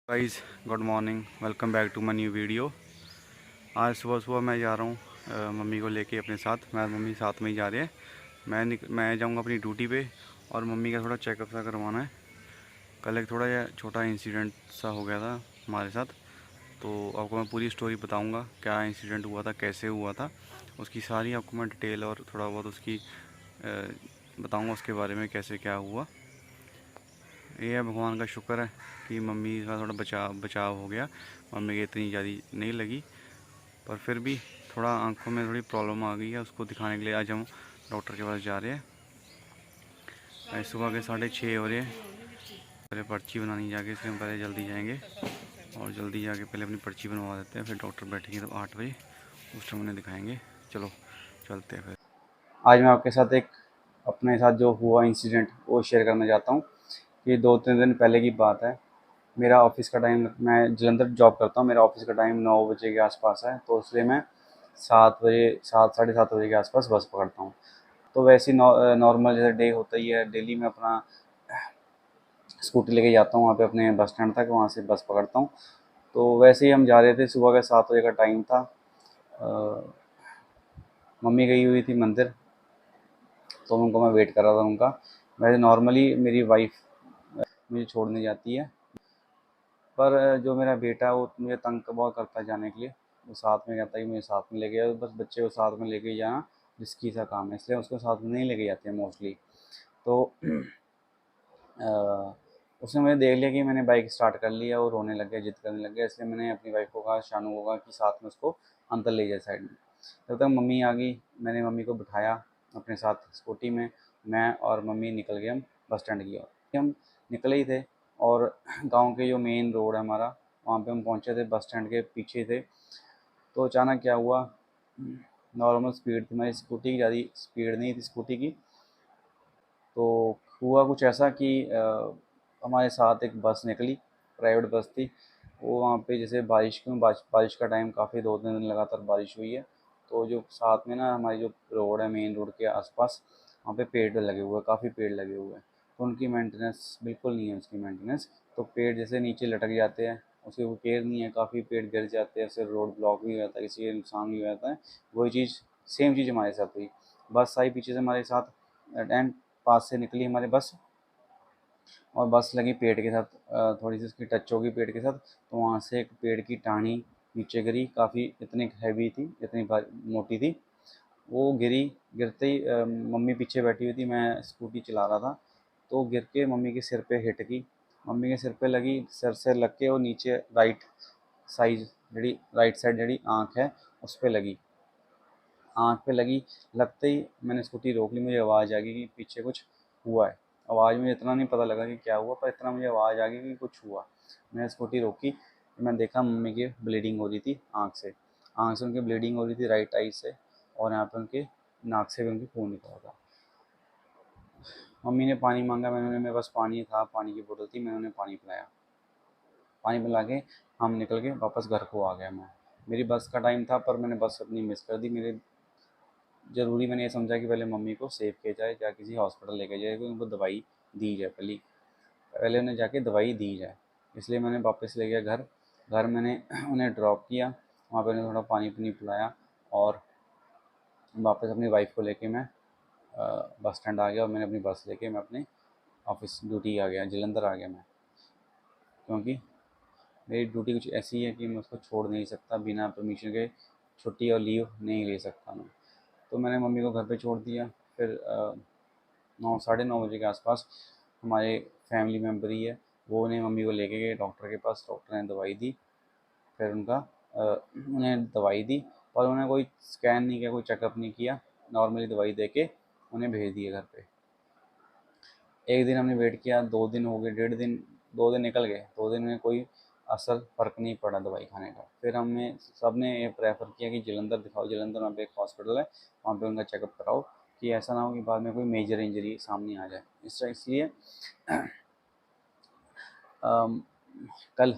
Guys, good morning. Welcome back to my new video. आज सुबह सुबह मैं जा रहा हूँ मम्मी को लेके अपने साथ। मैं मम्मी साथ में ही जा रहे हैं। मैं जाऊँगा अपनी ड्यूटी पे और मम्मी का थोड़ा चेकअप सा करवाना है। कल एक थोड़ा छोटा इंसिडेंट सा हो गया था हमारे साथ, तो आपको मैं पूरी स्टोरी बताऊँगा क्या इंसिडेंट हुआ था, कैसे हुआ था, उसकी सारी आपको मैं डिटेल और थोड़ा बहुत उसकी बताऊँगा उसके बारे में कैसे क्या हुआ। ये है भगवान का शुक्र है कि मम्मी का थोड़ा बचाव हो गया। मम्मी की इतनी ज़्यादा नहीं लगी, पर फिर भी थोड़ा आंखों में थोड़ी प्रॉब्लम आ गई है। उसको दिखाने के लिए आज हम डॉक्टर के पास जा रहे हैं। आज सुबह के 6:30 हो रहे हैं। पहले पर्ची बनानी जाके, इसलिए हम पहले जल्दी जाएंगे और जल्दी जाके पहले अपनी पर्ची बनवा देते हैं। फिर डॉक्टर बैठेंगे तब 8 बजे, उस टाइम उन्हें दिखाएंगे। चलो चलते हैं फिर। आज मैं आपके साथ एक अपने साथ जो हुआ इंसिडेंट वो शेयर करना चाहता हूँ। ये 2-3 दिन पहले की बात है। मेरा ऑफिस का टाइम, मैं जलंधर जॉब करता हूँ, मेरा ऑफिस का टाइम 9 बजे के आसपास है, तो इसलिए मैं 7 बजे 7 साढ़े 7 बजे के आसपास बस पकड़ता हूँ। तो वैसे ही नॉर्मल जैसे डे होता ही है, डेली मैं अपना स्कूटी लेके जाता हूँ वहाँ पे अपने बस स्टैंड तक, वहाँ से बस पकड़ता हूँ। तो वैसे ही हम जा रहे थे, सुबह का 7 बजे का टाइम था। मम्मी गई हुई थी मंदिर, तो उनको मैं वेट कर रहा था उनका। वैसे नॉर्मली मेरी वाइफ मुझे छोड़ने जाती है, पर जो मेरा बेटा है वो मुझे तंग बहुत करता है जाने के लिए। वो साथ में कहता है कि मुझे साथ में लेके जाओ, बस बच्चे को साथ में लेके ही जाना रिस्की सा काम है, इसलिए उसको साथ में नहीं लेके जाते हैं मोस्टली। तो अ, उसने मुझे देख लिया कि मैंने बाइक स्टार्ट कर लिया और रोने लग गया, जिद करने लग गया, इसलिए मैंने अपनी वाइफ को कहा, शानू को कहा कि साथ में उसको अंदर ले जाए साइड में। तब तक मम्मी आ गई, मैंने मम्मी को बिठाया अपने साथ स्कूटी में। मैं और मम्मी निकल गए हम बस स्टैंड की ओर। हम निकले ही थे और गांव के जो मेन रोड है हमारा, वहाँ पे हम पहुँचे थे, बस स्टैंड के पीछे थे। तो अचानक क्या हुआ, नॉर्मल स्पीड थी हमारी स्कूटी की, ज़्यादा स्पीड नहीं थी स्कूटी की। तो हुआ कुछ ऐसा कि हमारे साथ एक बस निकली, प्राइवेट बस थी। वो वहाँ पे जैसे बारिश का टाइम, काफ़ी 2-3 दिन लगातार बारिश हुई है। तो जो साथ में ना हमारी जो रोड है, मेन रोड के आसपास, वहाँ पे पेड़ लगे हुए हैं, काफ़ी पेड़ लगे हुए हैं। तो उनकी मेंटेनेंस बिल्कुल नहीं है, उसकी मेंटेनेंस। तो पेड़ जैसे नीचे लटक जाते हैं, उसकी वो केयर नहीं है, काफ़ी पेड़ गिर जाते हैं, उससे रोड ब्लॉक भी हो जाता है, किसी का नुकसान भी हो जाता है। वही चीज़, सेम चीज़ हमारे साथ हुई। बस आई पीछे से हमारे साथ, एंड पास से निकली हमारी बस, और बस लगी पेड़ के साथ, थोड़ी सी उसकी टच होगी पेड़ के साथ। तो वहाँ से एक पेड़ की टहनी नीचे गिरी, काफ़ी इतनी हैवी थी, इतनी मोटी थी। वो गिरी, गिरते ही मम्मी पीछे बैठी हुई थी, मैं स्कूटी चला रहा था। तो गिर के मम्मी के सिर पे हिट की, मम्मी के सिर पे लगी, सिर से लग के वो नीचे राइट साइड जड़ी आँख है उस पे लगी। आँख पे लगी, लगते ही मैंने स्कूटी रोक ली। मुझे आवाज़ आ गई कि पीछे कुछ हुआ है। आवाज़ में इतना नहीं पता लगा कि क्या हुआ, पर इतना मुझे आवाज़ आ गई कि कुछ हुआ। मैंने स्कूटी रोकी, मैंने देखा मम्मी की ब्लीडिंग हो रही थी आँख से उनकी ब्लीडिंग हो रही थी, राइट आई से, और यहाँ पे उनके नाक से भी उनकी खून निकला था। मम्मी ने पानी मांगा, मैंने, मेरे पास पानी था, पानी की बोतल थी, मैंने उन्हें पानी पिलाया। पानी पिला के हम निकल के वापस घर को आ गया मैं। मेरी बस का टाइम था, पर मैंने बस अपनी मिस कर दी। मेरे ज़रूरी मैंने ये समझा कि पहले मम्मी को सेव किया जाए, या किसी हॉस्पिटल लेके जाए, क्योंकि उनको दवाई दी जाए, पहले उन्हें जाके दवाई दी जाए। इसलिए मैंने वापस ले गया घर। घर मैंने उन्हें ड्रॉप किया, वहाँ पे उन्हें थोड़ा पानी पुनी पिलाया, और वापस अपनी वाइफ को लेके मैं बस स्टैंड आ गया, और मैंने अपनी बस लेके मैं अपने ऑफिस ड्यूटी आ गया, जलंधर आ गया मैं। क्योंकि मेरी ड्यूटी कुछ ऐसी है कि मैं उसको छोड़ नहीं सकता, बिना परमिशन के छुट्टी और लीव नहीं ले सकता मैं। तो मैंने मम्मी को घर पे छोड़ दिया। फिर 9 साढ़े 9 बजे के आसपास हमारे फैमिली मेम्बर ही है, वो उन्हें मम्मी को लेके गए डॉक्टर के पास। डॉक्टर ने दवाई दी, फिर उन्हें दवाई दी, पर उन्हें कोई स्कैन नहीं किया, कोई चेकअप नहीं किया। नॉर्मली दवाई दे के उन्हें भेज दिया घर पे। एक दिन हमने वेट किया, 2 दिन हो गए, 1.5 दिन, 2 दिन निकल गए। 2 दिन में कोई असल फ़र्क नहीं पड़ा दवाई खाने का। फिर हमें सब ने ये प्रेफर किया कि जलंधर दिखाओ, जलंधर वहाँ पे एक हॉस्पिटल है, वहाँ पे उनका चेकअप कराओ, कि ऐसा ना हो कि बाद में कोई मेजर इंजरी सामने आ जाए। इसलिए अम, कल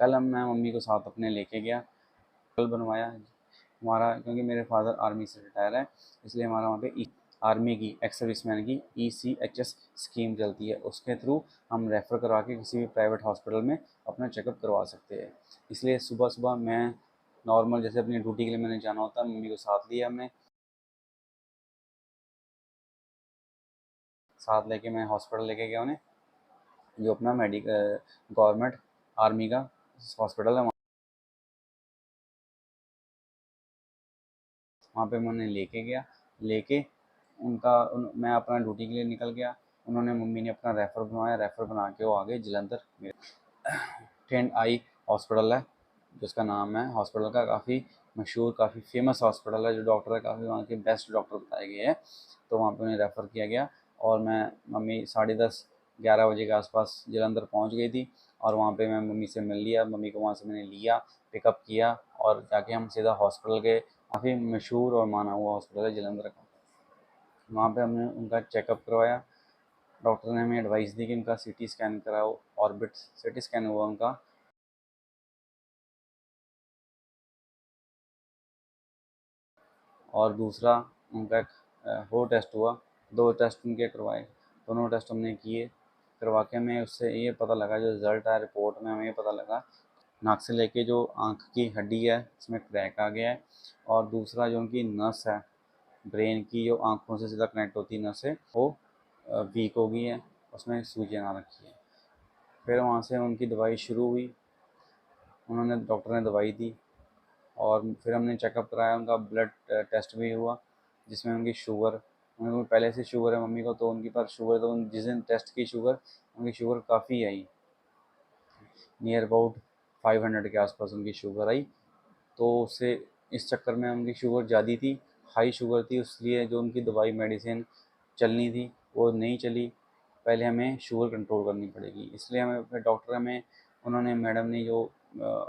कल मैं मम्मी को साथ अपने लेके गया। कल बनवाया हमारा, क्योंकि मेरे फादर आर्मी से रिटायर है, इसलिए हमारा वहाँ पे आर्मी की, एक्स सर्विसमैन की ECHS स्कीम चलती है, उसके थ्रू हम रेफ़र करवा के किसी भी प्राइवेट हॉस्पिटल में अपना चेकअप करवा सकते हैं। इसलिए सुबह सुबह मैं नॉर्मल जैसे अपनी ड्यूटी के लिए मैंने जाना होता है, मम्मी को साथ लिया हमने, साथ लेके मैं हॉस्पिटल लेके गया उन्हें, जो अपना गवर्नमेंट आर्मी का हॉस्पिटल है, वहाँ पे मैं उन्हें लेके गया। लेके मैं अपना ड्यूटी के लिए निकल गया। उन्होंने, मम्मी ने अपना रेफ़र बनवाया, रेफ़र बना के वो आ गए जलंधर। ट्रेंड आई हॉस्पिटल है जिसका नाम है, हॉस्पिटल का काफ़ी मशहूर, काफ़ी फेमस हॉस्पिटल है, जो डॉक्टर है काफ़ी वहाँ के बेस्ट डॉक्टर बताए गए हैं। तो वहाँ पे उन्हें रेफ़र किया गया और मम्मी 10:30-11 बजे के आसपास जलंधर पहुँच गई थी और वहाँ पे मैं मम्मी से मिल लिया। मम्मी को वहाँ से मैंने लिया, पिकअप किया और जाके हम सीधा हॉस्पिटल गए। काफ़ी मशहूर और माना हुआ हॉस्पिटल है जलंधर का। वहाँ पे हमने उनका चेकअप करवाया। डॉक्टर ने हमें एडवाइस दी कि उनका CT स्कैन कराओ, ऑर्बिट CT स्कैन हुआ उनका। और दूसरा उनका एक और टेस्ट हुआ, 2 टेस्ट उनके करवाए, दोनों टेस्ट हमने किए। करवा के हमें उससे ये पता लगा, जो रिज़ल्ट आया रिपोर्ट में हमें ये पता लगा, नाक से लेके जो आँख की हड्डी है उसमें क्रैक आ गया है और दूसरा जो उनकी नस है, ब्रेन की जो आँखों से सीधा कनेक्ट होती है नस से, वो वीक हो गई है, उसमें सूजन आ रखी है। फिर वहाँ से उनकी दवाई शुरू हुई, उन्होंने, डॉक्टर ने दवाई दी और फिर हमने चेकअप कराया, उनका ब्लड टेस्ट भी हुआ जिसमें उनकी शुगर, उनको पहले से शुगर है मम्मी को, तो उनके पास शुगर, तो जिस दिन टेस्ट की शुगर, उनकी शुगर काफ़ी आई, नियर अबाउट 500 के आसपास उनकी शुगर आई। तो उससे, इस चक्कर में उनकी शुगर ज़्यादा थी, हाई शुगर थी, इसलिए जो उनकी दवाई मेडिसिन चलनी थी वो नहीं चली। पहले हमें शुगर कंट्रोल करनी पड़ेगी, इसलिए हमें फिर डॉक्टर हमें, उन्होंने, मैडम ने, जो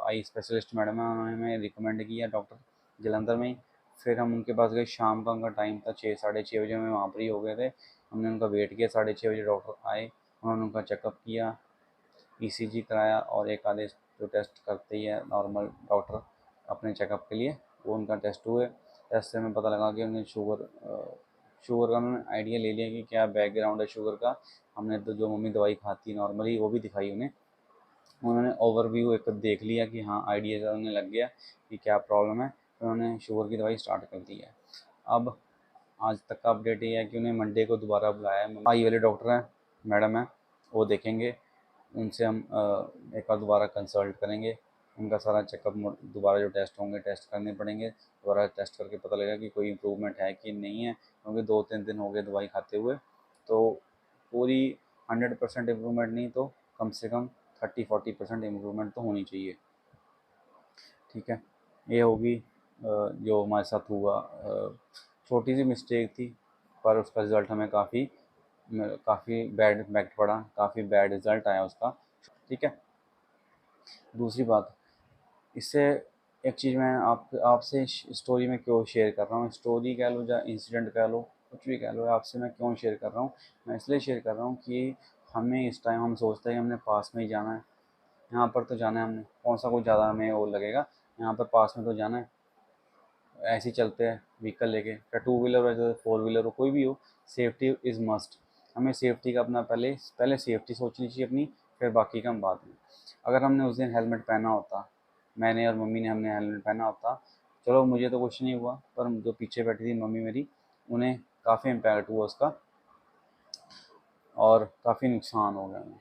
आई स्पेशलिस्ट मैडम है, उन्होंने हमें रिकमेंड किया डॉक्टर जलंधर में ही। फिर हम उनके पास गए, शाम का उनका टाइम था, 6-6:30 बजे में वहाँ पर ही हो गए थे। हमने उनका वेट किया, 6:30 बजे डॉक्टर आए, उन्होंने उनका चेकअप किया, ECG कराया और एक आधे जो टेस्ट करते ही है नॉर्मल डॉक्टर अपने चेकअप के लिए, वो उनका टेस्ट हुए। टेस्ट से हमें पता लगा कि उन्हें शुगर का उन्होंने आइडिया ले लिया कि क्या बैकग्राउंड है शुगर का। हमने तो जो मम्मी दवाई खाती है नॉर्मली, वो भी दिखाई उन्हें, उन्होंने ओवरव्यू एक देख लिया कि हाँ, आइडिया उन्हें लग गया कि क्या प्रॉब्लम है, तो उन्होंने शुगर की दवाई स्टार्ट कर दी है। अब आज तक का अपडेट ये है कि उन्हें मंडे को दोबारा बुलाया है, आई वाले डॉक्टर हैं, मैडम हैं, वो देखेंगे, उनसे हम एक बार दोबारा कंसल्ट करेंगे, उनका सारा चेकअप, दोबारा जो टेस्ट होंगे टेस्ट करने पड़ेंगे, दोबारा टेस्ट करके पता लगेगा कि कोई इम्प्रूवमेंट है कि नहीं है, क्योंकि 2-3 दिन हो गए दवाई खाते हुए। तो पूरी 100% इम्प्रूवमेंट नहीं तो कम से कम 30-40% इम्प्रूवमेंट तो होनी चाहिए। ठीक है, ये होगी जो हमारे साथ हुआ, छोटी सी मिस्टेक थी पर उसका रिज़ल्ट हमें काफ़ी बैड इम्पैक्ट पड़ा, काफ़ी बैड रिज़ल्ट आया उसका। ठीक है, दूसरी बात, इससे एक चीज़ मैं आपसे स्टोरी में क्यों शेयर कर रहा हूँ, स्टोरी कह लो या इंसिडेंट कह लो, कुछ भी कह लो, आपसे मैं क्यों शेयर कर रहा हूँ, मैं इसलिए शेयर कर रहा हूँ कि हमें इस टाइम, हम सोचते हैं कि हमने पास में ही जाना है, यहाँ पर तो जाना है हमने, कौन सा कुछ ज़्यादा हमें वो लगेगा, यहाँ पर पास में तो जाना है, ऐसे ही चलते हैं व्हीकल लेके, चाहे 2 व्हीलर हो चाहे 4 व्हीलर हो, कोई भी हो, सेफ्टी इज़ मस्ट। हमें सेफ्टी का अपना पहले पहले सेफ्टी सोचनी चाहिए अपनी, फिर बाकी का हम बाद में। अगर हमने उस दिन हेलमेट पहना होता, मैंने और मम्मी ने, हमने हेलमेट पहना होता, चलो मुझे तो कुछ नहीं हुआ, पर जो पीछे बैठी थी मम्मी मेरी, उन्हें काफ़ी इम्पैक्ट हुआ उसका और काफ़ी नुकसान हो गया उन्हें।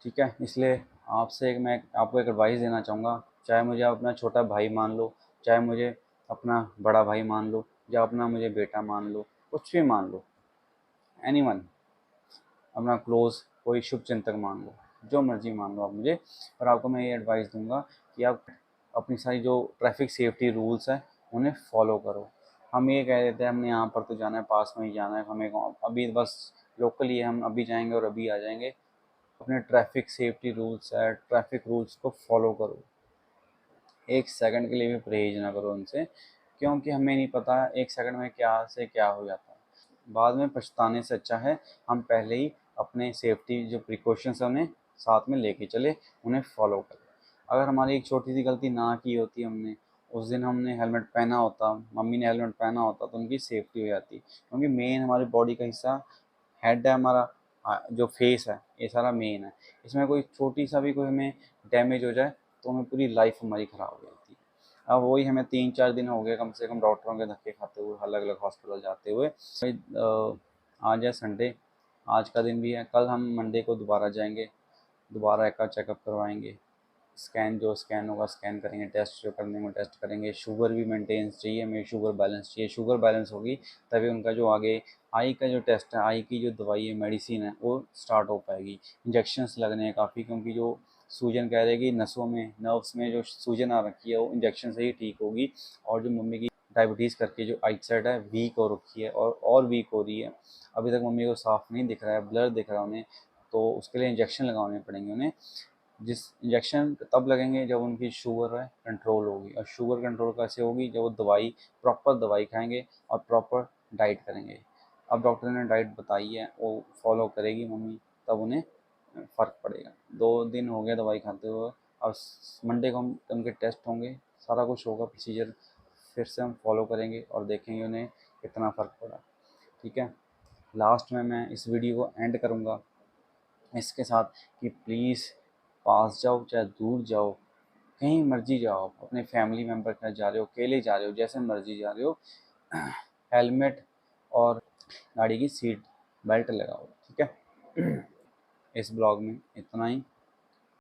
ठीक है, इसलिए मैं आपको एक एडवाइस देना चाहूँगा, चाहे मुझे आप अपना छोटा भाई मान लो, चाहे मुझे अपना बड़ा भाई मान लो, या अपना मुझे बेटा मान लो, कुछ भी मान लो, एनीवन, अपना क्लोज़ कोई शुभचिंतक मान लो, जो मर्ज़ी मान लो आप मुझे, पर आपको मैं ये एडवाइस दूँगा कि आप अपनी सारी जो ट्रैफ़िक सेफ्टी रूल्स हैं उन्हें फ़ॉलो करो। हम ये कह देते हैं हमने यहाँ पर तो जाना है, पास में ही जाना है, हमें अभी बस लोकल ही है, हम अभी जाएँगे और अभी आ जाएँगे। अपने ट्रैफ़िक सेफ्टी रूल्स है, ट्रैफ़िक रूल्स को फ़ॉलो करो। एक सेकंड के लिए भी परहेज़ ना करो उनसे, क्योंकि हमें नहीं पता 1 सेकंड में क्या से क्या हो जाता है। बाद में पछताने से अच्छा है हम पहले ही अपने सेफ्टी जो प्रिकॉशंस हैं उन्हें साथ में लेके चले, उन्हें फ़ॉलो करें। अगर हमारी एक छोटी सी गलती ना की होती हमने उस दिन हमने हेलमेट पहना होता, मम्मी ने हेलमेट पहना होता तो उनकी सेफ्टी हो जाती, क्योंकि मेन हमारी बॉडी का हिस्सा हेड है हमारा, जो फेस है ये सारा मेन है। इसमें कोई छोटी सा भी कोई हमें डैमेज हो जाए तो हमें पूरी लाइफ हमारी ख़राब हो जाती है। अब वही हमें 3-4 दिन हो गए कम से कम डॉक्टरों के धक्के खाते हुए, अलग अलग हॉस्पिटल जाते हुए। आज है संडे, आज का दिन भी है, कल हम मंडे को दोबारा जाएंगे, दोबारा एक चेकअप करवाएंगे, स्कैन जो स्कैन होगा स्कैन करेंगे, टेस्ट जो करने को टेस्ट करेंगे। शुगर भी मेंटेन चाहिए हमें, शुगर बैलेंस चाहिए, शुगर बैलेंस होगी तभी उनका जो आगे आई का जो टेस्ट है, आई की जो दवाई है, मेडिसिन है, वो स्टार्ट हो पाएगी। इंजेक्शंस लगने हैं काफ़ी, क्योंकि जो सूजन कह रहे हैं कि नसों में, नर्व्स में जो सूजन आ रखी है वो इंजेक्शन से ही ठीक होगी। और जो मम्मी की डायबिटीज़ करके जो आई साइड है वीक हो रखी है और वीक हो रही है, अभी तक मम्मी को साफ नहीं दिख रहा है, ब्लर दिख रहा है उन्हें, तो उसके लिए इंजेक्शन लगाने पड़ेंगे उन्हें। जिस इंजेक्शन तब लगेंगे जब उनकी शुगर है कंट्रोल होगी, और शुगर कंट्रोल कैसे होगी, जब वो दवाई प्रॉपर दवाई खाएंगे और प्रॉपर डाइट करेंगे। अब डॉक्टर ने डाइट बताई है वो फॉलो करेगी मम्मी, तब उन्हें फ़र्क पड़ेगा। 2 दिन हो गया दवाई खाते हुए, अब मंडे को हम उनके टेस्ट होंगे, सारा कुछ होगा प्रोसीजर, फिर से हम फॉलो करेंगे और देखेंगे उन्हें कितना फ़र्क पड़ा। ठीक है, लास्ट में मैं इस वीडियो को एंड करूँगा इसके साथ कि प्लीज़ पास जाओ चाहे दूर जाओ, कहीं मर्जी जाओ, अपने फैमिली मेम्बर के साथ जा रहे हो, अकेले जा रहे हो, जैसे मर्जी जा रहे हो, हेलमेट और गाड़ी की सीट बेल्ट लगाओ। ठीक है, इस ब्लॉग में इतना ही।